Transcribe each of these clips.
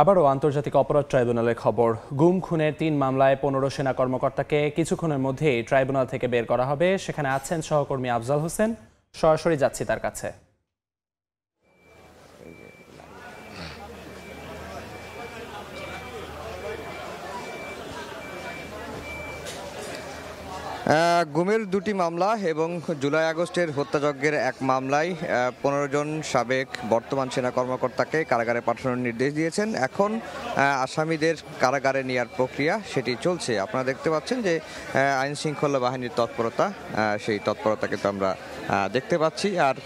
আবারও আন্তর্জাতিক অপরাধ ট্রাইব্যুনালের খবর। গুম খুনের ৩ মামলায় ১৫ সেনা কর্মকর্তাকে কিছুক্ষণের মধ্যেই ট্রাইব্যুনাল থেকে বের করা হবে। সেখানে আছেন সহকর্মী আফজাল হোসেন। সরাসরি যাচ্ছি তার কাছে। গুমের ২টি মামলা এবং জুলাই আগস্টের হত্যাযজ্ঞের এক মামলায় ১৫ জন সাবেক বর্তমান সেনা কর্মকর্তাকে কারাগারে পাঠানোর নির্দেশ দিয়েছেন। এখন আসামিদের কারাগারে নেওয়ার প্রক্রিয়া সেটি চলছে। আপনারা দেখতে পাচ্ছেন যে আইন শৃঙ্খলা বাহিনীর তৎপরতা, সেই তৎপরতা কিন্তু আমরা দেখতে পাচ্ছি। আর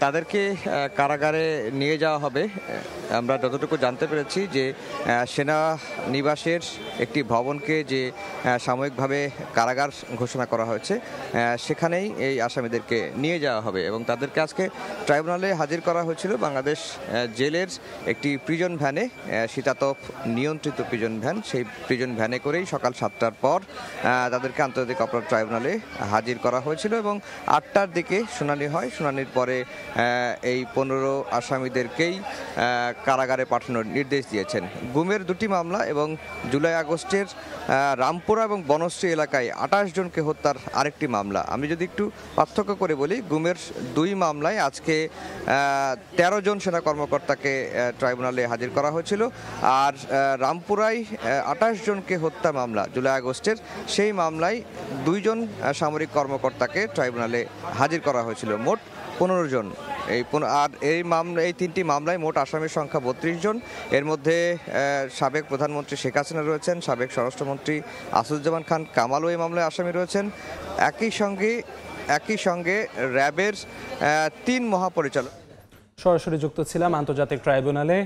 তাদেরকে কারাগারে নিয়ে যাওয়া হবে। আমরা যতটুকু জানতে পেরেছি যে সেনা নিবাসের একটি ভবনকে যে সাময়িকভাবে কারাগার ঘোষণা করা হয়েছে, সেখানেই এই আসামিদেরকে নিয়ে যাওয়া হবে এবং তাদেরকে আজকে ট্রাইব্যুনালে হাজির করা হয়েছিল বাংলাদেশ জেলের একটি প্রিজন ভ্যানে, শীতাতপ নিয়ন্ত্রিত প্রিজন ভ্যান। সেই প্রিজন ভ্যানে করেই সকাল 7টার পর তাদেরকে আন্তর্জাতিক অপরাধ ট্রাইব্যুনালে হাজির করা হয়েছিল এবং 8টার দিকে শুনানি হয়। শুনানির পরে এই 15 আসামিদেরকেই কারাগারে পাঠানোর নির্দেশ দিয়েছেন। গুমের 2টি মামলা এবং জুলাই আগস্টের রামপুরা এবং বনশ্রী এলাকায় 28 জনকে হত্যার আরেকটি মামলা। আমি যদি একটু পার্থক্য করে বলি, গুমের 2 মামলায় আজকে 13 জন সেনা কর্মকর্তাকে ট্রাইব্যুনালে হাজির করা হয়েছিল, আর রামপুরায় 28 জনকে হত্যা মামলা জুলাই আগস্টের, সেই মামলায় 2 জন সামরিক কর্মকর্তাকে ট্রাইব্যুনালে হাজির করা হয়েছিল। মোট 15 জন। আর এই 3টি মামলায় মোট আসামির সংখ্যা 32 জন। এর মধ্যে সাবেক প্রধানমন্ত্রী শেখ হাসিনা রয়েছেন, সাবেক স্বরাষ্ট্রমন্ত্রী আসাদুজ্জামান খান কামালও এই মামলায় আসামি রয়েছেন। একই সঙ্গে র্যাবের 3 মহাপরিচালক। সরাসরি যুক্ত ছিলাম আন্তর্জাতিক ট্রাইব্যুনালে।